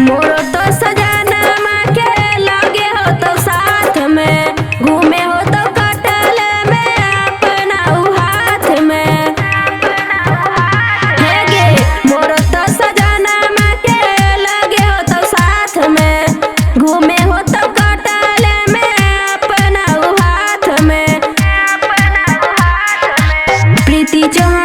मोरो तो सजनमा के लगे हो तो साथ में, घूमे हो तो कटल में अपना उ हाथ में। हे गे मोरो तो सजनमा के लगे हो तो साथ में, घूमे हो तो कटल में अपना उ हाथ में। प्रीति चौहान